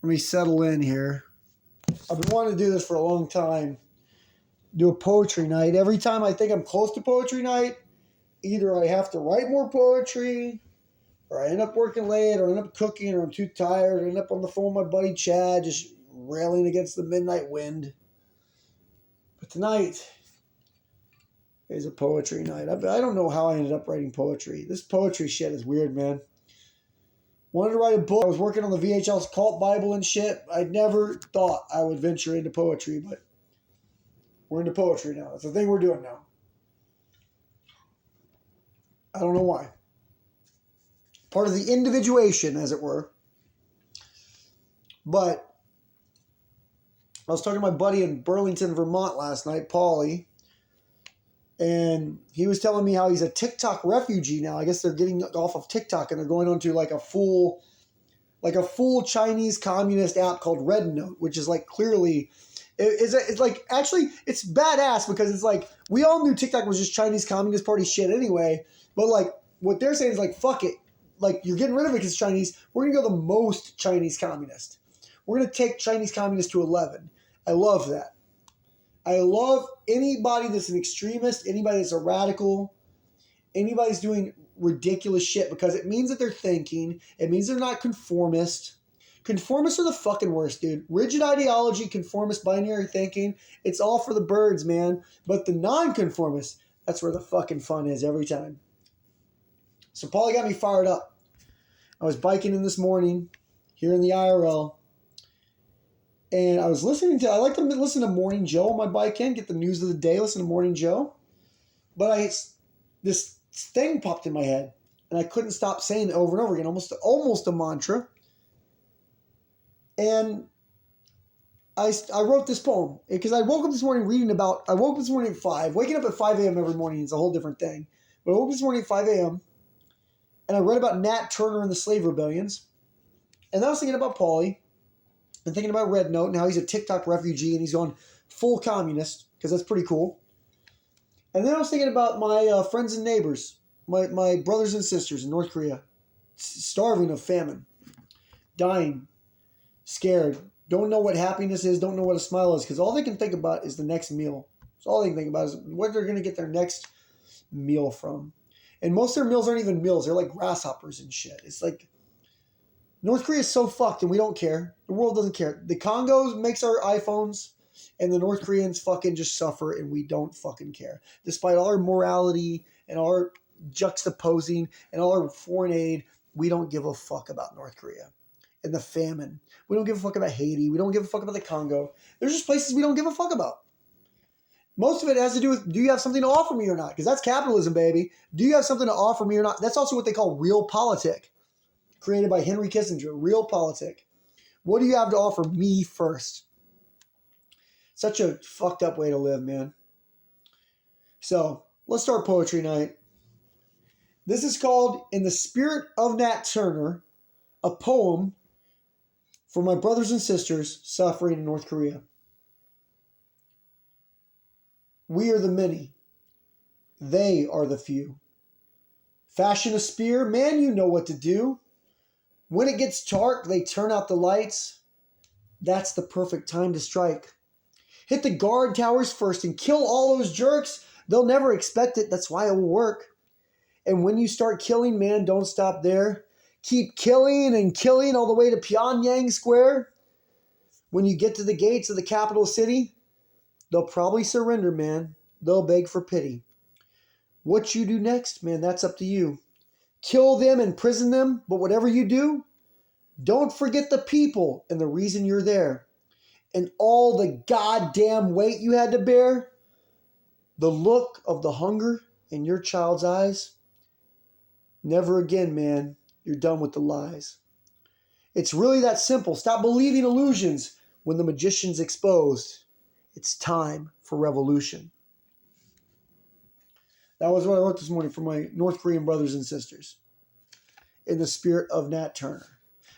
Let me settle in here. I've been wanting to do this for a long time. Do a poetry night. Every time I think I'm close to poetry night, either I have to write more poetry, or I end up working late, or I end up cooking, or I'm too tired, or I end up on the phone with my buddy Chad, just railing against the midnight wind. But tonight is a poetry night. I don't know how I ended up writing poetry. This poetry shit is weird, man. Wanted to write a book. I was working on the VHL's Cult Bible and shit. I never thought I would venture into poetry, but we're into poetry now. It's the thing we're doing now. I don't know why. Part of the individuation, as it were. But I was talking to my buddy in Burlington, Vermont last night, Paulie, and he was telling me how he's a TikTok refugee now. I guess they're getting off of TikTok and they're going onto like a full Chinese communist app called Red Note, which is like clearly, it's like, actually, it's badass because it's like, we all knew TikTok was just Chinese Communist Party shit anyway, but like, what they're saying is like, fuck it. Like, you're getting rid of it because it's Chinese. We're going to go the most Chinese communist. We're going to take Chinese communist to 11. I love that. I love anybody that's an extremist, anybody that's a radical, anybody's doing ridiculous shit because it means that they're thinking. It means they're not conformist. Conformists are the fucking worst, dude. Rigid ideology, conformist, binary thinking, it's all for the birds, man. But the non-conformists, that's where the fucking fun is every time. So Paulie got me fired up. I was biking in this morning here in the IRL. And I was I like to listen to Morning Joe on my bike in, get the news of the day, listen to Morning Joe. But this thing popped in my head, and I couldn't stop saying it over and over again, almost a mantra. And I wrote this poem, because I woke up this morning I woke up this morning at 5. Waking up at 5 a.m. every morning is a whole different thing. But I woke up this morning at 5 a.m., and I read about Nat Turner and the slave rebellions. And then I was thinking about Paulie, and thinking about Red Note and how he's a TikTok refugee and he's gone full communist, because that's pretty cool. And then I was thinking about my friends and neighbors, my brothers and sisters in North Korea, starving of famine, dying, scared, don't know what happiness is, don't know what a smile is, because all they can think about is the next meal. So all they can think about is where they're going to get their next meal from. And most of their meals aren't even meals. They're like grasshoppers and shit. It's like, North Korea is so fucked and we don't care. The world doesn't care. The Congo makes our iPhones and the North Koreans fucking just suffer and we don't fucking care. Despite all our morality and our juxtaposing and all our foreign aid, we don't give a fuck about North Korea and the famine. We don't give a fuck about Haiti. We don't give a fuck about the Congo. There's just places we don't give a fuck about. Most of it has to do with, do you have something to offer me or not? Because that's capitalism, baby. Do you have something to offer me or not? That's also what they call realpolitik. Created by Henry Kissinger, realpolitik. What do you have to offer me first? Such a fucked up way to live, man. So, let's start poetry night. This is called In the Spirit of Nat Turner, a poem for my brothers and sisters suffering in North Korea. We are the many. They are the few. Fashion a spear, man, you know what to do. When it gets dark, they turn out the lights. That's the perfect time to strike. Hit the guard towers first and kill all those jerks. They'll never expect it. That's why it will work. And when you start killing, man, don't stop there. Keep killing and killing all the way to Pyongyang Square. When you get to the gates of the capital city, they'll probably surrender, man. They'll beg for pity. What you do next, man, that's up to you. Kill them, imprison them, but whatever you do, don't forget the people and the reason you're there. And all the goddamn weight you had to bear, the look of the hunger in your child's eyes. Never again, man, you're done with the lies. It's really that simple. Stop believing illusions when the magician's exposed. It's time for revolution. That was what I wrote this morning for my North Korean brothers and sisters. In the spirit of Nat Turner.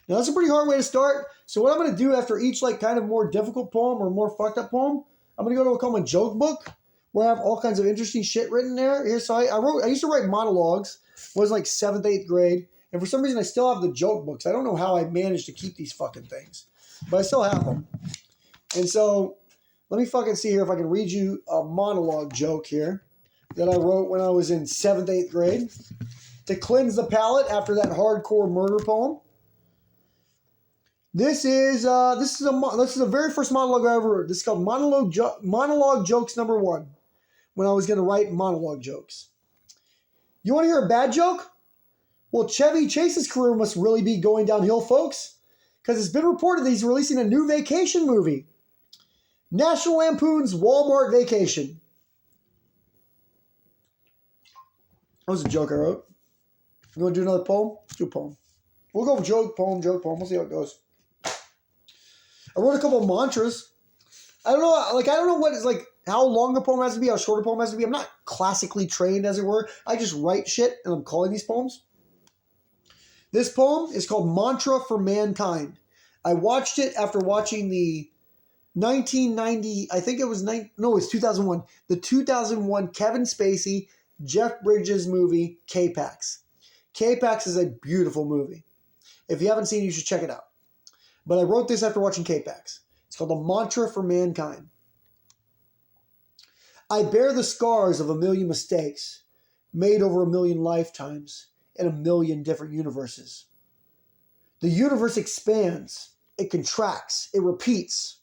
Now, that's a pretty hard way to start. So what I'm going to do after each like kind of more difficult poem or more fucked up poem, I'm going to go to what I call my joke book, where I have all kinds of interesting shit written there. Here, so I used to write monologues. Was like 7th, 8th grade. And for some reason, I still have the joke books. I don't know how I managed to keep these fucking things, but I still have them. And so let me fucking see here if I can read you a monologue joke here that I wrote when I was in 7th, 8th grade to cleanse the palate after that hardcore murder poem. This is the very first monologue I ever wrote. This is called Monologue Jokes Number 1, when I was going to write monologue jokes. You want to hear a bad joke? Well, Chevy Chase's career must really be going downhill, folks, because it's been reported that he's releasing a new vacation movie. National Lampoon's Walmart Vacation. That was a joke I wrote. You want to do another poem? Let's do a poem. We'll go joke, poem. We'll see how it goes. I wrote a couple of mantras. I don't know what is like how long a poem has to be, how short a poem has to be. I'm not classically trained, as it were. I just write shit and I'm calling these poems. This poem is called Mantra for Mankind. I watched it after watching the 1990, I think it was, it's 2001. The 2001 Kevin Spacey, Jeff Bridges movie, K-Pax. K-Pax is a beautiful movie. If you haven't seen it, you should check it out. But I wrote this after watching K-Pax. It's called A Mantra for Mankind. I bear the scars of a million mistakes made over a million lifetimes in a million different universes. The universe expands, it contracts, it repeats,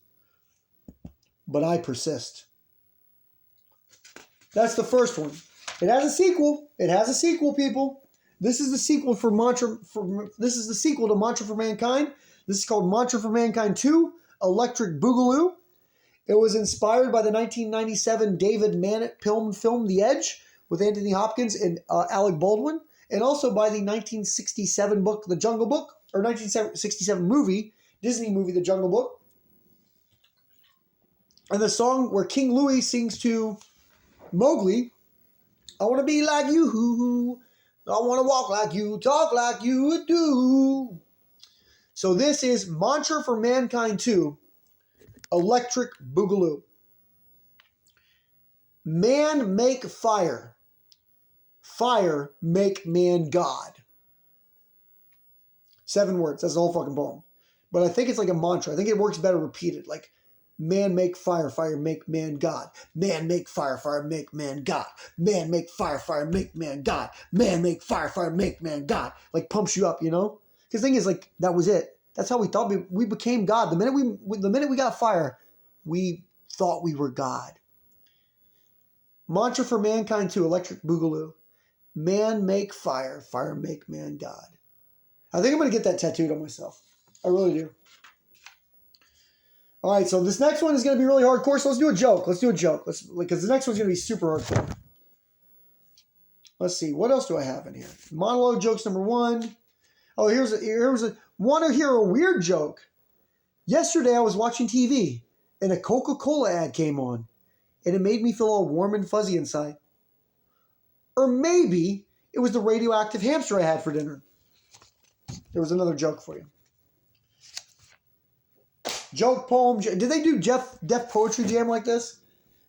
but I persist. That's the first one. It has a sequel. It has a sequel, people. This is the sequel for this is the sequel to Mantra for Mankind. This is called Mantra for Mankind 2, Electric Boogaloo. It was inspired by the 1997 David Mamet film The Edge with Anthony Hopkins and Alec Baldwin, and also by the 1967 book The Jungle Book, or 1967 movie, Disney movie The Jungle Book. And the song where King Louie sings to Mowgli, I want to be like you, I want to walk like you, talk like you do. So this is Mantra for Mankind 2, Electric Boogaloo. Man make fire. Fire make man God. 7 words. That's the whole fucking poem. But I think it's like a mantra. I think it works better repeated. Like, man make fire, fire make man God. Man make fire, fire make man God. Man make fire, fire make man God. Man make fire, fire make man God. Like pumps you up, you know? Because the thing is, like, that was it. That's how we thought we became God. The minute we got fire, we thought we were God. Mantra for Mankind 2, Electric Boogaloo. Man make fire, fire make man God. I think I'm going to get that tattooed on myself. I really do. All right, so this next one is going to be really hardcore, so let's do a joke. Because the next one's going to be super hardcore. Let's see, what else do I have in here? Monologue jokes number 1. Oh, here's a want to hear a weird joke? Yesterday I was watching TV and a Coca-Cola ad came on and it made me feel all warm and fuzzy inside. Or maybe it was the radioactive hamster I had for dinner. There was another joke for you. Joke, poem. Did they do Def Poetry Jam like this?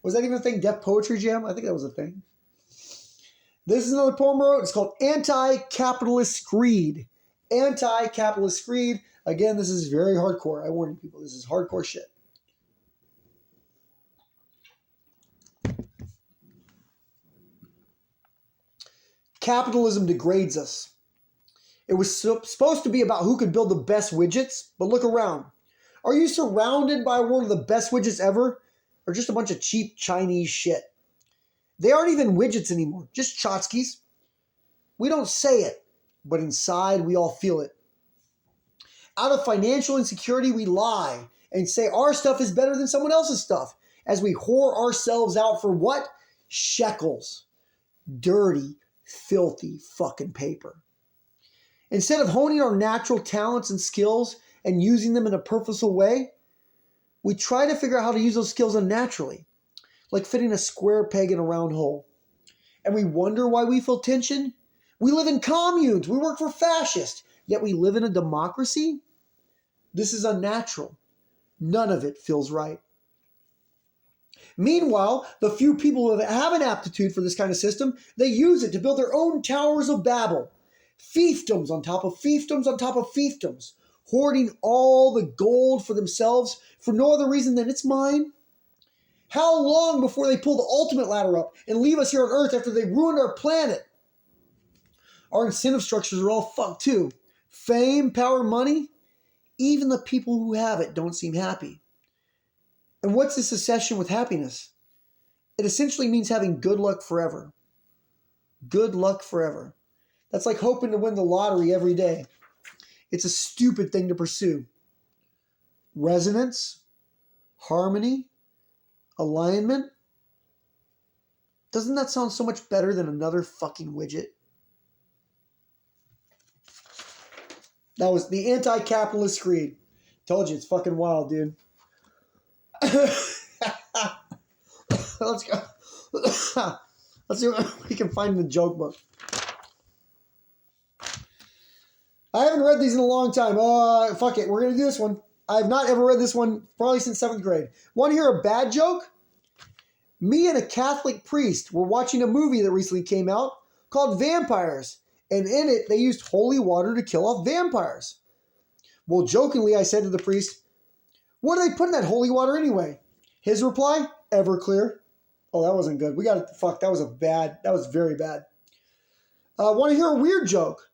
Was that even a thing? Def Poetry Jam? I think that was a thing. This is another poem I wrote. It's called Anti-Capitalist Greed. Anti-Capitalist Greed. Again, this is very hardcore. I warn you people, this is hardcore shit. Capitalism degrades us. It was supposed to be about who could build the best widgets, but look around. Are you surrounded by one of the best widgets ever? Or just a bunch of cheap Chinese shit? They aren't even widgets anymore, just tchotchkes. We don't say it, but inside we all feel it. Out of financial insecurity, we lie and say our stuff is better than someone else's stuff as we whore ourselves out for what? Shekels. Dirty, filthy fucking paper. Instead of honing our natural talents and skills and using them in a purposeful way, we try to figure out how to use those skills unnaturally, like fitting a square peg in a round hole. And we wonder why we feel tension. We live in communes. We work for fascists. Yet we live in a democracy? This is unnatural. None of it feels right. Meanwhile, the few people that have an aptitude for this kind of system, they use it to build their own towers of Babel, Fiefdoms on top of fiefdoms on top of fiefdoms, hoarding all the gold for themselves for no other reason than it's mine. How long before they pull the ultimate ladder up and leave us here on Earth after they ruined our planet? Our incentive structures are all fucked too. Fame, power, money. Even the people who have it don't seem happy. And what's this obsession with happiness? It essentially means having good luck forever. Good luck forever. That's like hoping to win the lottery every day. It's a stupid thing to pursue. Resonance, harmony, alignment. Doesn't that sound so much better than another fucking widget? That was the anti-capitalist creed. Told you, it's fucking wild, dude. Let's go. Let's see what we can find in the joke book. I haven't read these in a long time. Fuck it. We're going to do this one. I have not ever read this one probably since 7th grade. Want to hear a bad joke? Me and a Catholic priest were watching a movie that recently came out called Vampires. And in it, they used holy water to kill off vampires. Well, jokingly, I said to the priest, what do they put in that holy water anyway? His reply, Everclear. Oh, that wasn't good. We got it. Fuck, that was very bad. Want to hear a weird joke?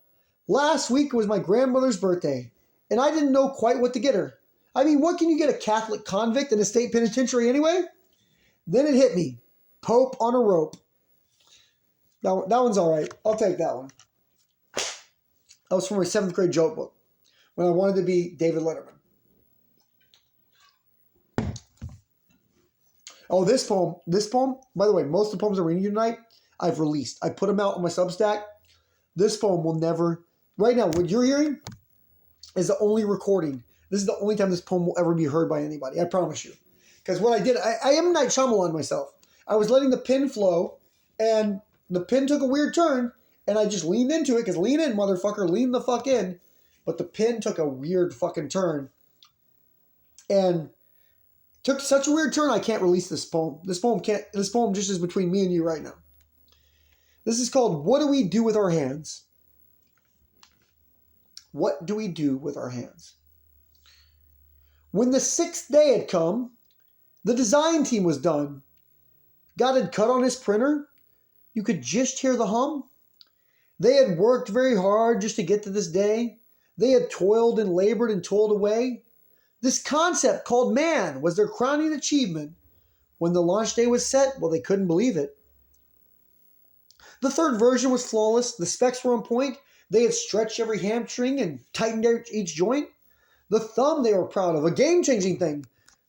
Last week was my grandmother's birthday, and I didn't know quite what to get her. I mean, what can you get a Catholic convict in a state penitentiary anyway? Then it hit me. Pope on a rope. That one's all right. I'll take that one. That was from my 7th grade joke book when I wanted to be David Letterman. Oh, this poem, by the way, most of the poems I'm reading tonight, I've released. I put them out on my Substack. This poem will never, right now, what you're hearing is the only recording. This is the only time this poem will ever be heard by anybody. I promise you. Because what I did, I am Night Shyamalan myself. I was letting the pen flow, and the pen took a weird turn, and I just leaned into it, because lean in, motherfucker, lean the fuck in. But the pen took a weird fucking turn. And took such a weird turn, I can't release this poem. This poem just is between me and you right now. This is called What Do We Do With Our Hands? What do we do with our hands? When the 6th day had come, the design team was done. God had cut on his printer. You could just hear the hum. They had worked very hard just to get to this day. They had toiled and labored and toiled away. This concept called man was their crowning achievement. When the launch day was set, well, they couldn't believe it. The 3rd version was flawless. The specs were on point. They had stretched every hamstring and tightened each joint. The thumb they were proud of, a game-changing thing.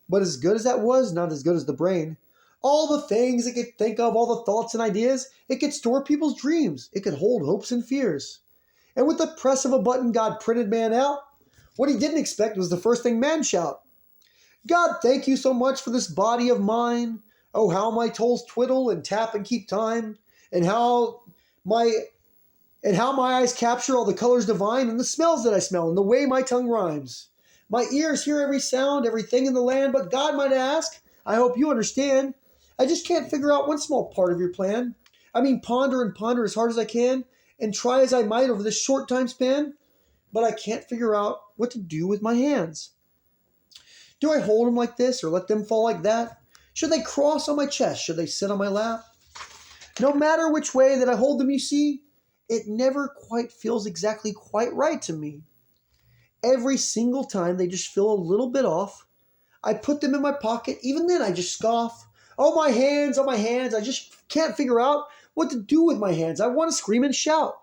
But as good as that was, not as good as the brain. All the things it could think of, all the thoughts and ideas, it could store people's dreams. It could hold hopes and fears. And with the press of a button, God printed man out. What he didn't expect was the first thing man shout. God, thank you so much for this body of mine. Oh, how my toes twiddle and tap and keep time. And how my eyes capture all the colors divine and the smells that I smell and the way my tongue rhymes. My ears hear every sound, everything in the land, but God might ask, I hope you understand. I just can't figure out one small part of your plan. I mean, ponder and ponder as hard as I can and try as I might over this short time span, but I can't figure out what to do with my hands. Do I hold them like this or let them fall like that? Should they cross on my chest? Should they sit on my lap? No matter which way that I hold them, you see, it never quite feels exactly quite right to me. Every single time they just feel a little bit off. I put them in my pocket. Even then I just scoff. Oh, my hands, I just can't figure out what to do with my hands. I want to scream and shout.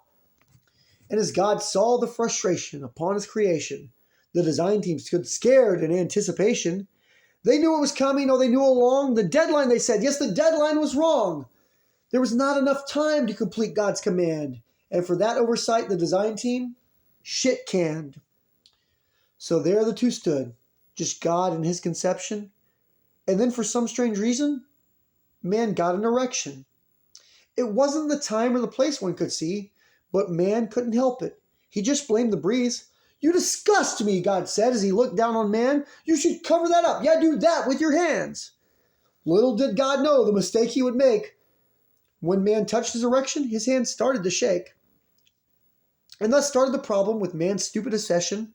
And as God saw the frustration upon his creation, the design team stood scared in anticipation. They knew it was coming. Oh, they knew along. The deadline, they said. Yes, the deadline was wrong. There was not enough time to complete God's command. And for that oversight, the design team shit canned. So there the two stood, just God and his conception. And then for some strange reason, man got an erection. It wasn't the time or the place one could see, but man couldn't help it. He just blamed the breeze. You disgust me, God said as he looked down on man. You should cover that up. Yeah, do that with your hands. Little did God know the mistake he would make. When man touched his erection, his hands started to shake. and thus started the problem with man's stupid obsession,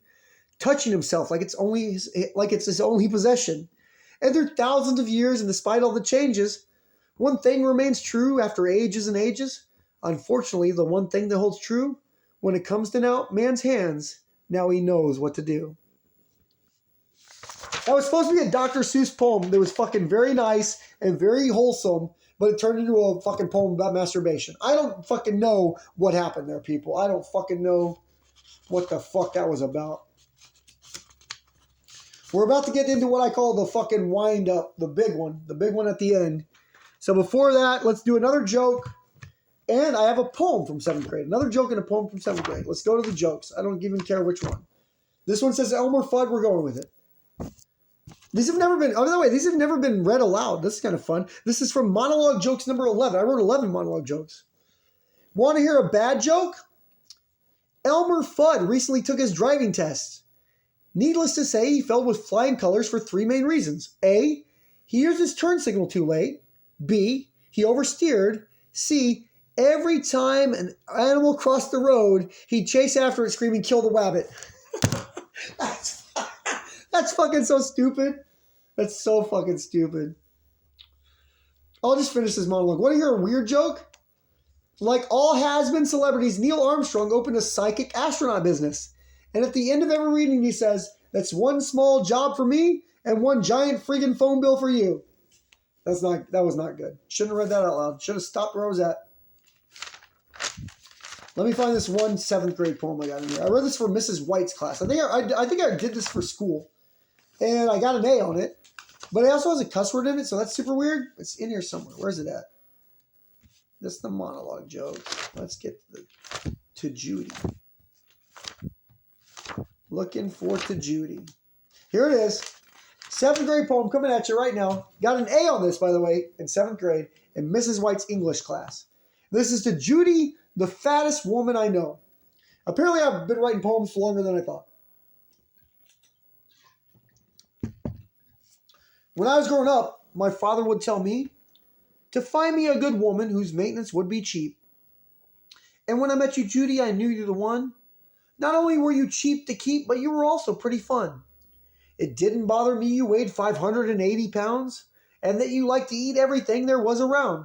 touching himself like it's his only possession. And through thousands of years, and despite all the changes, one thing remains true after ages and ages. Unfortunately, the one thing that holds true when it comes to now man's hands, now he knows what to do. That was supposed to be a Dr. Seuss poem that was fucking very nice and very wholesome, but it turned into a fucking poem about masturbation. I don't fucking know what happened there, people. I don't fucking know what the fuck that was about. We're about to get into what I call the fucking wind up, the big one at the end. So before that, let's do another joke. And I have a poem from 7th grade. Another joke and a poem from 7th grade. Let's go to the jokes. I don't even care which one. This one says Elmer Fudd. We're going with it. These have never been read aloud. This is kind of fun. This is from Monologue Jokes number 11. I wrote 11 monologue jokes. Want to hear a bad joke? Elmer Fudd recently took his driving test. Needless to say, he failed with flying colors for 3 main reasons. A, he used his turn signal too late. B, he oversteered. C, every time an animal crossed the road, he'd chase after it screaming, "Kill the wabbit." That's fucking so stupid. That's so fucking stupid. I'll just finish this monologue. Want to hear a weird joke? Like all has-been celebrities, Neil Armstrong opened a psychic astronaut business. And at the end of every reading, he says, "That's one small job for me and one giant friggin' phone bill for you." That was not good. Shouldn't have read that out loud. Should have stopped where I was at. Let me find this one 7th grade poem I got in here. I read this for Mrs. White's class. I think I did this for school. And I got an A on it. But it also has a cuss word in it, so that's super weird. It's in here somewhere. Where's it at? This is the monologue joke. Let's get to Judy. Looking for to Judy. Here it is. 7th grade poem coming at you right now. Got an A on this, by the way, in 7th grade in Mrs. White's English class. This is to Judy, the fattest woman I know. Apparently, I've been writing poems for longer than I thought. When I was growing up, my father would tell me to find me a good woman whose maintenance would be cheap. And when I met you, Judy, I knew you the one. Not only were you cheap to keep, but you were also pretty fun. It didn't bother me you weighed 580 pounds and that you liked to eat everything there was around.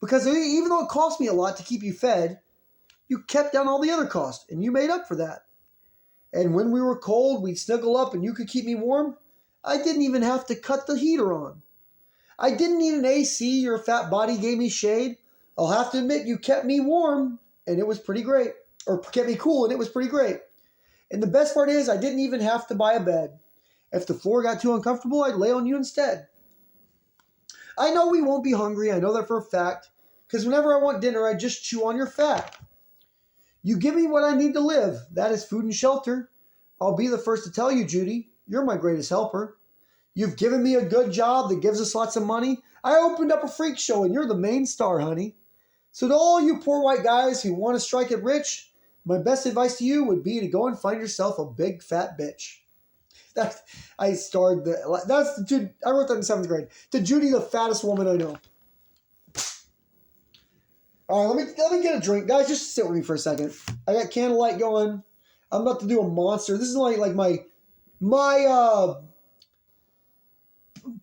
Because even though it cost me a lot to keep you fed, you kept down all the other costs and you made up for that. And when we were cold, we'd snuggle up and you could keep me warm. I didn't even have to cut the heater on. I didn't need an AC. Your fat body gave me shade. I'll have to admit you kept me warm and it was pretty great. Or kept me cool and it was pretty great. And the best part is I didn't even have to buy a bed. If the floor got too uncomfortable, I'd lay on you instead. I know we won't be hungry. I know that for a fact. Because whenever I want dinner, I just chew on your fat. You give me what I need to live. That is food and shelter. I'll be the first to tell you, Judy, you're my greatest helper. You've given me a good job that gives us lots of money. I opened up a freak show and you're the main star, honey. So to all you poor white guys who want to strike it rich, my best advice to you would be to go and find yourself a big fat bitch. I wrote that in 7th grade. To Judy, the fattest woman I know. All right, let me get a drink. Guys, just sit with me for a second. I got candlelight going. I'm about to do a monster. This is like my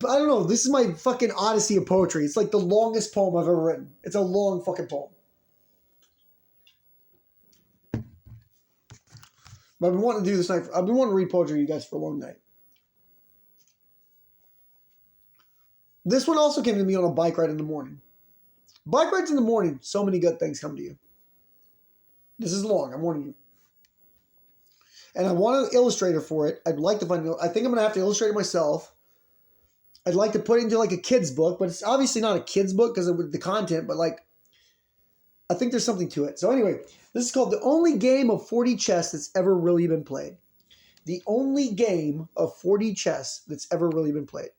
I don't know. This is my fucking odyssey of poetry. It's like the longest poem I've ever written. It's a long fucking poem. But I've been wanting to do this night. I've been wanting to read poetry to you guys for a long night. This one also came to me on a bike ride in the morning. Bike rides in the morning, so many good things come to you. This is long, I'm warning you. And I want an illustrator for it. I'd like to find, I think I'm going to have to illustrate it myself. I'd like to put it into like a kid's book, but it's obviously not a kid's book because of the content, but like, I think there's something to it. So anyway, this is called The Only Game of 4D Chess That's Ever Really Been Played. The only game of 4D chess that's ever really been played.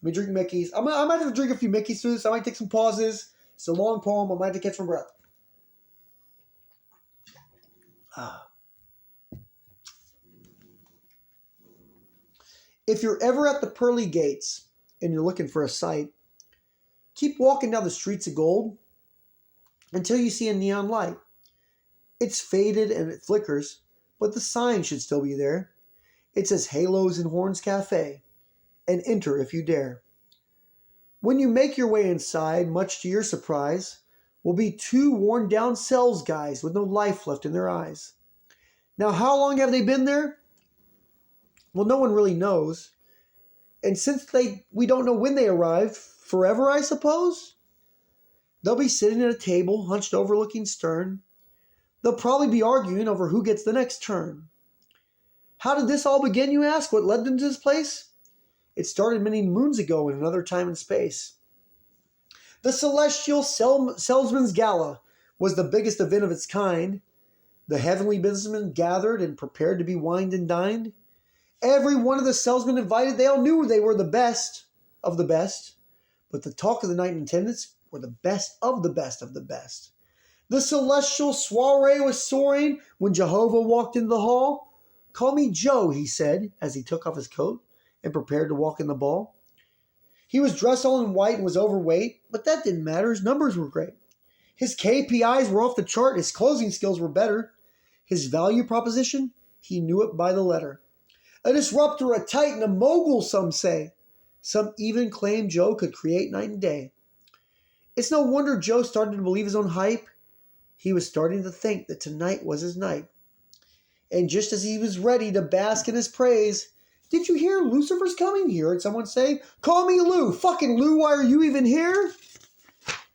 Let me drink Mickey's. I might have to drink a few Mickey's through this. I might take some pauses. It's a long poem. I might have to catch my breath. If you're ever at the pearly gates and you're looking for a sight, keep walking down the streets of gold until you see a neon light. It's faded and it flickers, but the sign should still be there. It says Halos and Horns Cafe, and enter if you dare. When you make your way inside, much to your surprise, will be two worn down sales guys with no life left in their eyes. Now, how long have they been there? Well, no one really knows. And since we don't know when they arrived, forever, I suppose? They'll be sitting at a table, hunched over looking stern. They'll probably be arguing over who gets the next turn. How did this all begin, you ask? What led them to this place? It started many moons ago in another time and space. The Celestial Salesman's Gala was the biggest event of its kind. The heavenly businessmen gathered and prepared to be wined and dined. Every one of the salesmen invited, they all knew they were the best of the best. But the talk of the night in attendance were the best of the best of the best. The celestial soiree was soaring when Jehovah walked into the hall. "Call me Joe," he said as he took off his coat and prepared to walk in the ball. He was dressed all in white and was overweight, but that didn't matter. His numbers were great. His KPIs were off the chart. His closing skills were better. His value proposition, he knew it by the letter. A disruptor, a titan, a mogul, some say. Some even claim Joe could create night and day. It's no wonder Joe started to believe his own hype. He was starting to think that tonight was his night. And just as he was ready to bask in his praise, "Did you hear Lucifer's coming?" he heard someone say. "Call me Lou. Fucking Lou, why are you even here?"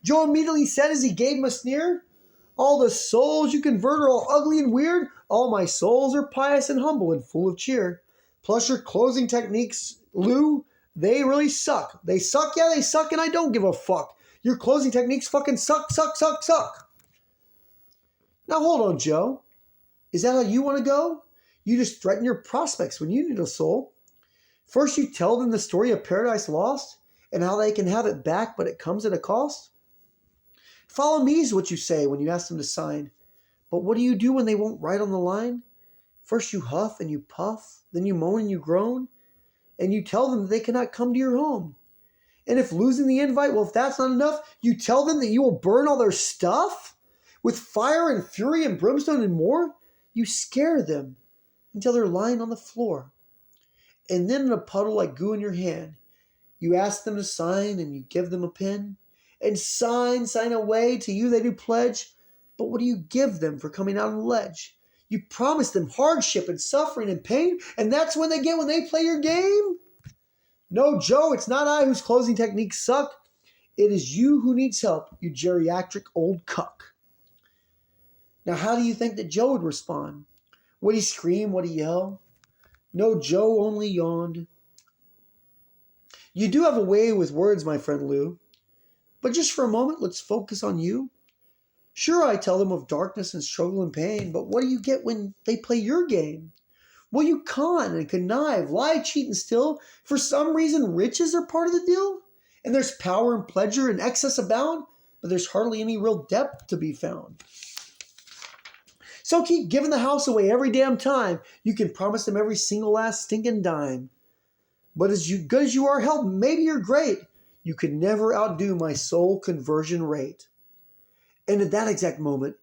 Joe immediately said as he gave him a sneer, "All the souls you convert are all ugly and weird. All my souls are pious and humble and full of cheer. Plus your closing techniques, Lou, they really suck. They suck, yeah, they suck, and I don't give a fuck. Your closing techniques fucking suck, suck, suck, suck." Now hold on, Joe. Is that how you want to go? You just threaten your prospects when you need a soul. First you tell them the story of Paradise Lost and how they can have it back, but it comes at a cost. Follow me is what you say when you ask them to sign. But what do you do when they won't write on the line? First you huff and you puff, then you moan and you groan, and you tell them that they cannot come to your home. And if losing the invite, well, if that's not enough, you tell them that you will burn all their stuff with fire and fury and brimstone and more. You scare them until they're lying on the floor. And then in a puddle like goo in your hand, you ask them to sign and you give them a pen. And sign away, to you they do pledge. But what do you give them for coming out on the ledge? You promise them hardship and suffering and pain, and that's when they get when they play your game? No, Joe, it's not I whose closing techniques suck. It is you who needs help, you geriatric old cuck. Now, how do you think that Joe would respond? Would he scream? Would he yell? No, Joe only yawned. You do have a way with words, my friend Lou. But just for a moment, let's focus on you. Sure, I tell them of darkness and struggle and pain, but what do you get when they play your game? Well, you con and connive, lie, cheat, and steal. For some reason, riches are part of the deal. And there's power and pleasure and excess abound, but there's hardly any real depth to be found. So keep giving the house away every damn time. You can promise them every single last stinking dime. But as good as you are, hell, maybe you're great. You could never outdo my soul conversion rate. And at that exact moment,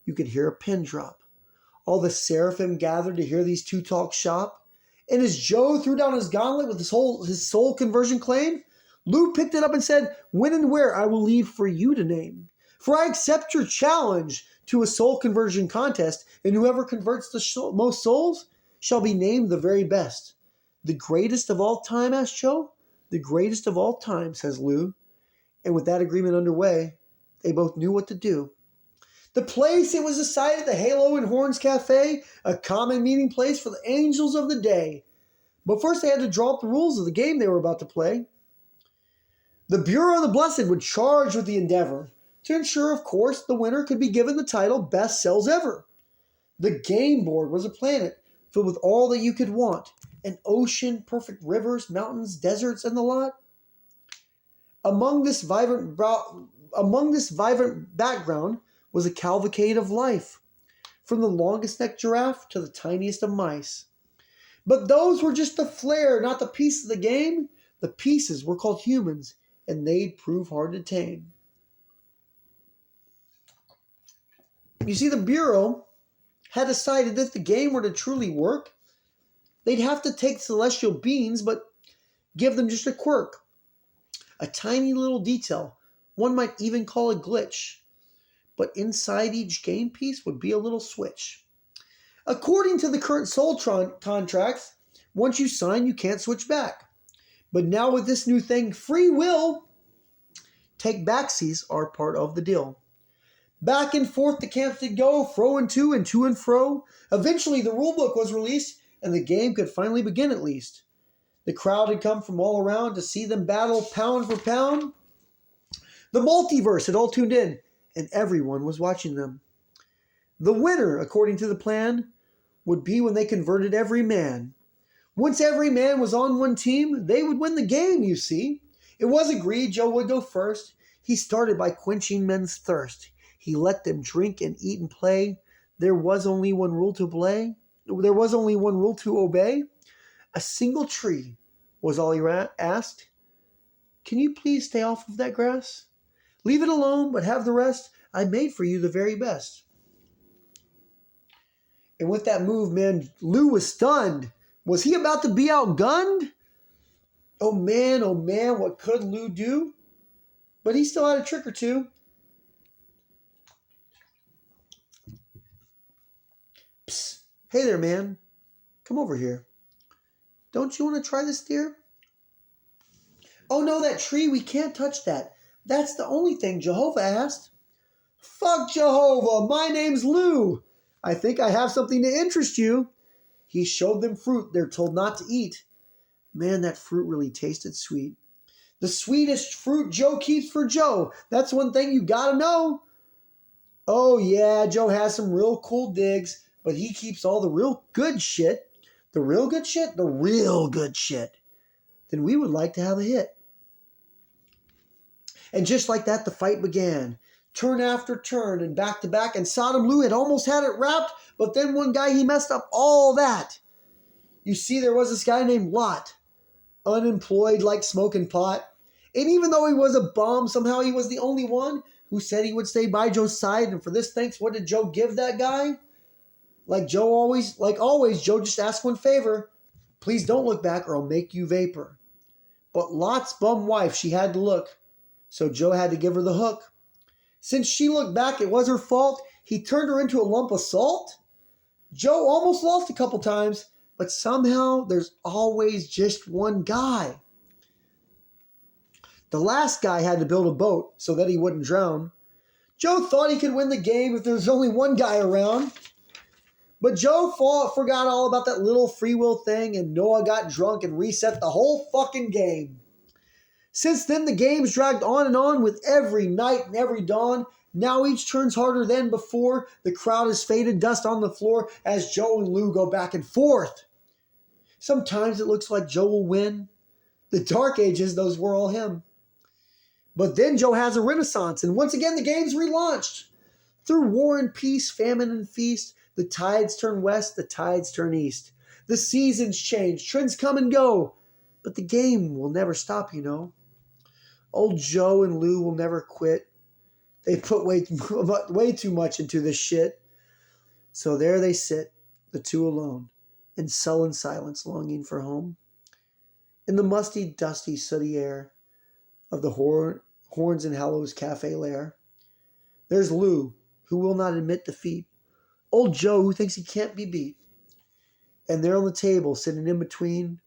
you could hear a pin drop. All the seraphim gathered to hear these two talk shop. And as Joe threw down his gauntlet with his soul conversion claim, Lou picked it up and said, "When and where I will leave for you to name. For I accept your challenge to a soul conversion contest, and whoever converts the most souls shall be named the very best." "The greatest of all time?" asked Joe. "The greatest of all time," says Lou. And with that agreement underway, they both knew what to do. The place, it was decided, the Halo and Horns Cafe, a common meeting place for the angels of the day. But first they had to draw up the rules of the game they were about to play. The Bureau of the Blessed would charge with the endeavor to ensure, of course, the winner could be given the title Best Sales Ever. The game board was a planet filled with all that you could want. An ocean, perfect rivers, mountains, deserts, and the lot. Among this vibrant background was a cavalcade of life, from the longest-necked giraffe to the tiniest of mice. But those were just the flair, not the piece of the game. The pieces were called humans, and they'd prove hard to tame. You see, the Bureau had decided that if the game were to truly work, they'd have to take celestial beings but give them just a quirk, a tiny little detail, one might even call a glitch. But inside each game piece would be a little switch. According to the current Soltron contracts, once you sign, you can't switch back. But now with this new thing, free will, take backsies are part of the deal. Back and forth the camps did go, fro and to and fro. Eventually the rulebook was released, and the game could finally begin at least. The crowd had come from all around to see them battle pound for pound. The multiverse had all tuned in, and everyone was watching them. The winner, according to the plan, would be when they converted every man. Once every man was on one team, they would win the game, you see. It was agreed Joe would go first. He started by quenching men's thirst. He let them drink and eat and play. There was only one rule to obey. A single tree was all he asked. Can you please stay off of that grass? Leave it alone, but have the rest. I made for you the very best. And with that move, man, Lou was stunned. Was he about to be outgunned? Oh man, what could Lou do? But he still had a trick or two. Psst. Hey there, man. Come over here. Don't you want to try this, dear? Oh no, that tree, we can't touch that. That's the only thing Jehovah asked. Fuck Jehovah, my name's Lou. I think I have something to interest you. He showed them fruit they're told not to eat. Man, that fruit really tasted sweet. The sweetest fruit Joe keeps for Joe. That's one thing you gotta know. Oh yeah, Joe has some real cool digs, but he keeps all the real good shit. The real good shit? The real good shit. Then we would like to have a hit. And just like that, the fight began. Turn after turn and back to back, and Sodom Lou had almost had it wrapped, but then one guy, he messed up all that. You see, there was this guy named Lot, unemployed like smoking pot. And even though he was a bum, somehow he was the only one who said he would stay by Joe's side. And for this thanks, what did Joe give that guy? Like always, Joe just asked one favor. Please don't look back or I'll make you vapor. But Lot's bum wife, she had to look. So Joe had to give her the hook. Since she looked back, it was her fault. He turned her into a lump of salt. Joe almost lost a couple times, but somehow there's always just one guy. The last guy had to build a boat so that he wouldn't drown. Joe thought he could win the game if there was only one guy around. But Joe forgot all about that little free will thing, and Noah got drunk and reset the whole fucking game. Since then, the game's dragged on and on with every night and every dawn. Now each turn's harder than before. The crowd has faded, dust on the floor as Joe and Lou go back and forth. Sometimes it looks like Joe will win. The Dark Ages, those were all him. But then Joe has a renaissance, and once again the game's relaunched. Through war and peace, famine and feast, the tides turn west, the tides turn east. The seasons change, trends come and go, but the game will never stop, you know. Old Joe and Lou will never quit. They put way too much into this shit. So there they sit, the two alone, in sullen silence, longing for home. In the musty, dusty, sooty air of the Horns and Hallows Cafe lair, there's Lou, who will not admit defeat. Old Joe, who thinks he can't be beat. And there on the table, sitting in between,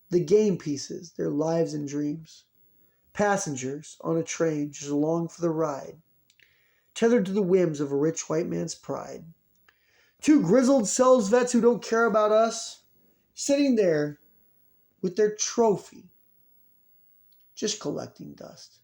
the game pieces, their lives and dreams. Passengers on a train just along for the ride, tethered to the whims of a rich white man's pride. Two grizzled sales vets who don't care about us, sitting there with their trophy, just collecting dust.